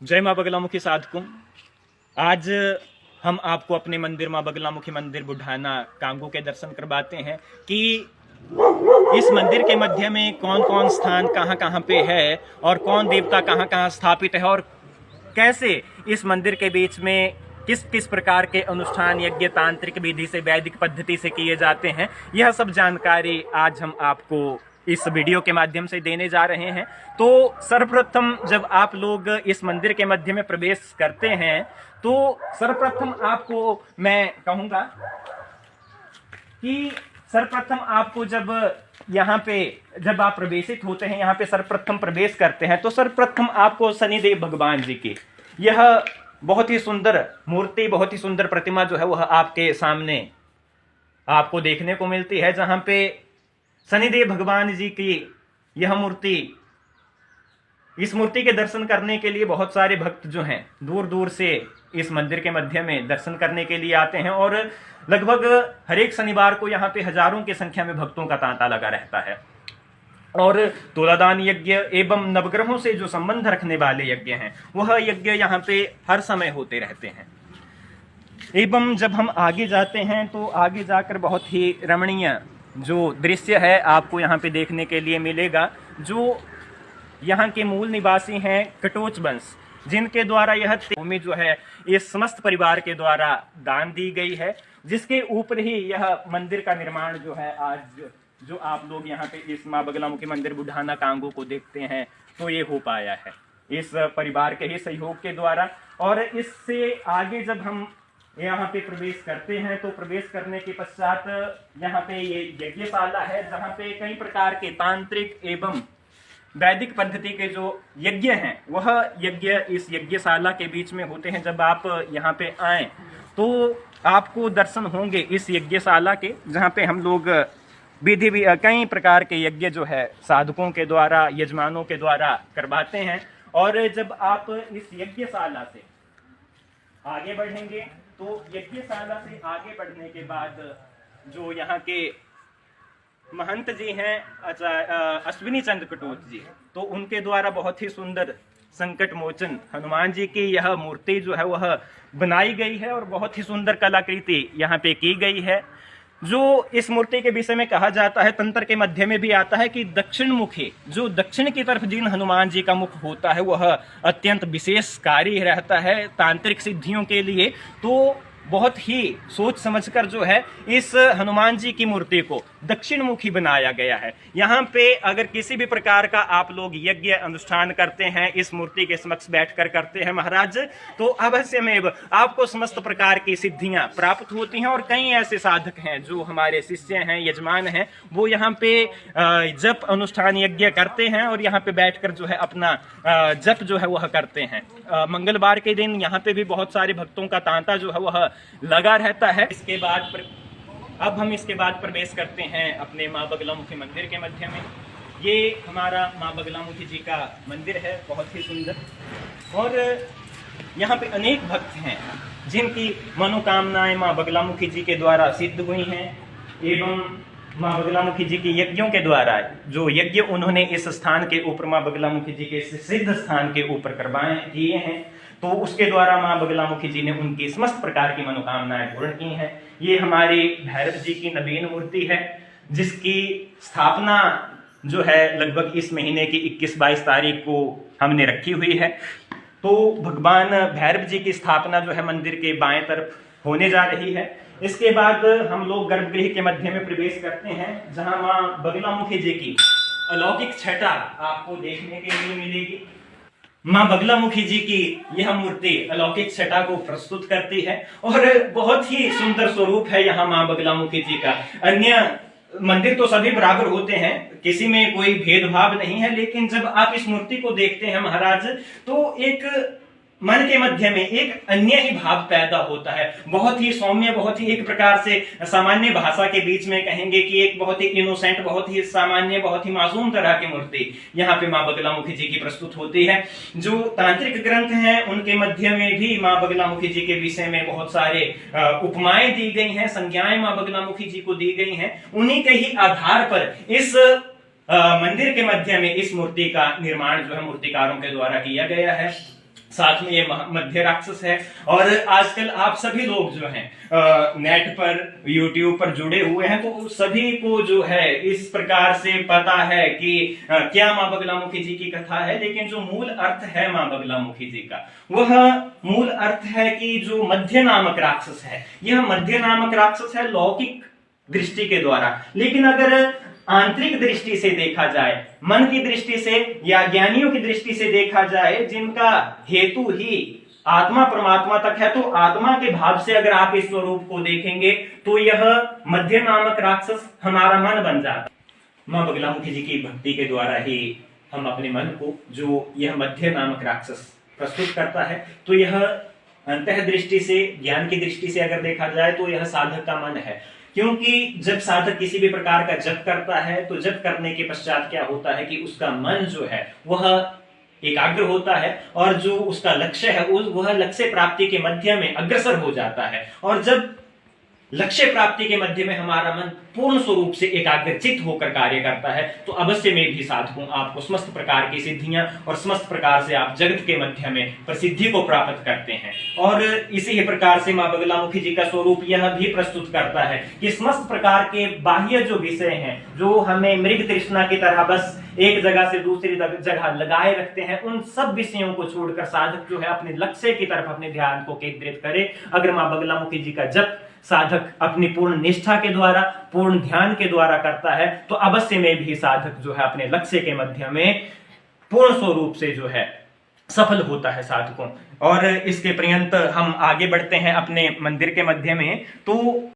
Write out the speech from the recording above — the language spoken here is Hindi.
जय माँ बगलामुखी साधकों। आज हम आपको अपने मंदिर माँ बगलामुखी मंदिर बुढ़ाना कांगू के दर्शन करवाते हैं कि इस मंदिर के मध्य में कौन कौन स्थान कहाँ कहाँ पे है और कौन देवता कहाँ कहाँ स्थापित है और कैसे इस मंदिर के बीच में किस किस प्रकार के अनुष्ठान यज्ञ तांत्रिक विधि से वैदिक पद्धति से किए जाते हैं। यह सब जानकारी आज हम आपको इस वीडियो के माध्यम से देने जा रहे हैं। तो सर्वप्रथम जब आप लोग इस मंदिर के मध्य में प्रवेश करते हैं तो सर्वप्रथम आपको मैं कहूँगा कि सर्वप्रथम आपको जब आप प्रवेशित होते हैं, यहाँ पे सर्वप्रथम प्रवेश करते हैं तो सर्वप्रथम आपको शनिदेव भगवान जी की यह बहुत ही सुंदर मूर्ति, बहुत ही सुंदर प्रतिमा जो है वह आपके सामने आपको देखने को मिलती है, जहाँ पे शनिदेव भगवान जी की यह मूर्ति, इस मूर्ति के दर्शन करने के लिए बहुत सारे भक्त जो हैं दूर दूर से इस मंदिर के मध्य में दर्शन करने के लिए आते हैं और लगभग हर एक शनिवार को यहाँ पे हजारों की संख्या में भक्तों का तांता लगा रहता है। और तुलादान यज्ञ एवं नवग्रहों से जो संबंध रखने वाले यज्ञ हैं वह यज्ञ यहाँ पे हर समय होते रहते हैं। एवं जब हम आगे जाते हैं तो आगे जाकर बहुत ही रमणीय जो दृश्य है आपको यहाँ पे देखने के लिए मिलेगा। जो यहाँ के मूल निवासी हैं कटोच वंश, जिनके द्वारा यह भूमि जो है इस समस्त परिवार के द्वारा दान दी गई है, जिसके ऊपर ही यह मंदिर का निर्माण जो है आज जो आप लोग यहाँ पे इस माँ बगलामुखी मंदिर बुढ़ाना कांगू को देखते हैं तो ये हो पाया है इस परिवार के ही सहयोग के द्वारा। और इससे आगे जब हम यहाँ पे प्रवेश करते हैं तो प्रवेश करने के पश्चात यहाँ पे ये यज्ञशाला है, जहाँ पे कई प्रकार के तांत्रिक एवं वैदिक पद्धति के जो यज्ञ हैं वह यज्ञ इस यज्ञशाला के बीच में होते हैं। जब आप यहाँ पे आए तो आपको दर्शन होंगे इस यज्ञशाला के, जहाँ पे हम लोग विधि भी कई प्रकार के यज्ञ जो है साधकों के द्वारा, यजमानों के द्वारा करवाते हैं। और जब आप इस यज्ञशाला से आगे बढ़ेंगे तो यज्ञशाला से आगे बढ़ने के बाद जो यहाँ के महंत जी हैं अश्विनी चंद कटोच जी, तो उनके द्वारा बहुत ही सुंदर संकट मोचन हनुमान जी की यह मूर्ति जो है वह बनाई गई है और बहुत ही सुंदर कलाकृति यहाँ पे की गई है। जो इस मूर्ति के विषय में कहा जाता है, तंत्र के मध्य में भी आता है कि दक्षिण मुखी, जो दक्षिण की तरफ जिन हनुमान जी का मुख होता है वह अत्यंत विशेषकारी रहता है तांत्रिक सिद्धियों के लिए। तो बहुत ही सोच समझकर जो है इस हनुमान जी की मूर्ति को दक्षिण मुखी बनाया गया है। यहाँ पे अगर किसी भी प्रकार का आप लोग यज्ञ अनुष्ठान करते हैं, इस मूर्ति के समक्ष बैठकर करते हैं महाराज, तो अवश्यमेव आपको समस्त प्रकार की सिद्धियां प्राप्त होती हैं। और कई ऐसे साधक हैं जो हमारे शिष्य हैं, यजमान हैं, वो यहाँ पे जप अनुष्ठान यज्ञ करते हैं और यहाँ पे बैठकर जो है अपना जप जो है वह करते हैं। मंगलवार के दिन यहाँ पे भी बहुत सारे भक्तों का तांता जो है वह लगा रहता है। इसके बाद अब हम इसके बाद प्रवेश करते हैं अपने माँ बगलामुखी मंदिर के मध्य में। ये हमारा माँ बगलामुखी जी का मंदिर है, बहुत ही सुंदर। और यहाँ पे अनेक भक्त हैं जिनकी मनोकामनाएं माँ बगलामुखी जी के द्वारा सिद्ध हुई हैं एवं माँ बगलामुखी जी के यज्ञों के द्वारा जो यज्ञ उन्होंने इस स्थान के ऊपर माँ बगलामुखी जी के सिद्ध स्थान के ऊपर करवाए किए हैं, तो उसके द्वारा माँ बगलामुखी जी ने उनकी समस्त प्रकार की मनोकामनाएं पूर्ण की हैं। ये हमारी भैरव जी की नवीन मूर्ति है, जिसकी स्थापना जो है लगभग इस महीने की 21-22 तारीख को हमने रखी हुई है। तो भगवान भैरव जी की स्थापना जो है मंदिर के बाएं तरफ होने जा रही है। इसके बाद हम लोग गर्भगृह के मध्य में प्रवेश करते हैं, जहां माँ बगलामुखी जी की अलौकिक छटा आपको देखने के लिए मिलेगी। माँ बगलामुखी जी की यह मूर्ति अलौकिक छटा को प्रस्तुत करती है और बहुत ही सुंदर स्वरूप है यहाँ माँ बगलामुखी जी का। अन्य मंदिर तो सभी बराबर होते हैं, किसी में कोई भेदभाव नहीं है, लेकिन जब आप इस मूर्ति को देखते हैं महाराज तो एक मन के मध्य में एक अन्य ही भाव पैदा होता है। बहुत ही सौम्य, बहुत ही एक प्रकार से सामान्य भाषा के बीच में कहेंगे कि एक बहुत ही इनोसेंट, बहुत ही सामान्य, बहुत ही मासूम तरह की मूर्ति यहाँ पे माँ बगलामुखी जी की प्रस्तुत होती है। जो तांत्रिक ग्रंथ हैं उनके मध्य में भी माँ बगलामुखी जी के विषय में बहुत सारे उपमाएं दी गई हैं, संज्ञाएं माँ बगलामुखी जी को दी गई हैं। उन्हीं के ही आधार पर इस मंदिर के मध्य में इस मूर्ति का निर्माण जो है मूर्तिकारों के द्वारा किया गया है। साथ में ये मध्य राक्षस है। और आजकल आप सभी लोग जो हैं नेट पर यूट्यूब पर जुड़े हुए हैं, तो सभी को जो है इस प्रकार से पता है कि क्या मां बगलामुखी जी की कथा है, लेकिन जो मूल अर्थ है मां बगलामुखी जी का, वह मूल अर्थ है कि जो मध्य नामक राक्षस है, यह मध्य नामक राक्षस है लौकिक दृष्टि के द्वारा। लेकिन अगर आंतरिक दृष्टि से देखा जाए, मन की दृष्टि से या ज्ञानियों की दृष्टि से देखा जाए, जिनका हेतु ही आत्मा परमात्मा तक है, तो आत्मा के भाव से अगर आप इस स्वरूप को देखेंगे तो यह मध्य नामक राक्षस हमारा मन बन जाता। मां बगलामुखी जी की भक्ति के द्वारा ही हम अपने मन को, जो यह मध्य नामक राक्षस प्रस्तुत करता है, तो यह अंतः दृष्टि से, ज्ञान की दृष्टि से अगर देखा जाए तो यह साधक का मन है। क्योंकि जब साधक किसी भी प्रकार का जप करता है, तो जप करने के पश्चात क्या होता है कि उसका मन जो है वह एकाग्र होता है, और जो उसका लक्ष्य है वह लक्ष्य प्राप्ति के मध्य में अग्रसर हो जाता है। और जब लक्ष्य प्राप्ति के मध्य में हमारा मन पूर्ण स्वरूप से एकाग्रचित होकर कार्य करता है, तो अवश्य में भी साधकों आपको समस्त प्रकार की सिद्धियां और समस्त प्रकार से आप जगत के मध्य में प्रसिद्धि को प्राप्त करते हैं। और इसी ही प्रकार से मां बगलामुखी जी का स्वरूप यह भी प्रस्तुत करता है कि समस्त प्रकार के बाह्य जो विषय हैं, जो हमें मृग तृष्णा की तरह बस एक जगह से दूसरी जगह लगाए रखते हैं, उन सब विषयों को छोड़कर साधक जो है अपने लक्ष्य की तरफ अपने ध्यान को केंद्रित करे। अगर मां बगलामुखी जी का जप साधक अपनी पूर्ण निष्ठा के द्वारा, पूर्ण ध्यान के द्वारा करता है, तो अवश्य में भी साधक जो है अपने लक्ष्य के मध्य में पूर्ण स्वरूप से जो है सफल होता है साधकों। और इसके पर्यंत हम आगे बढ़ते हैं अपने मंदिर के मध्य में। तो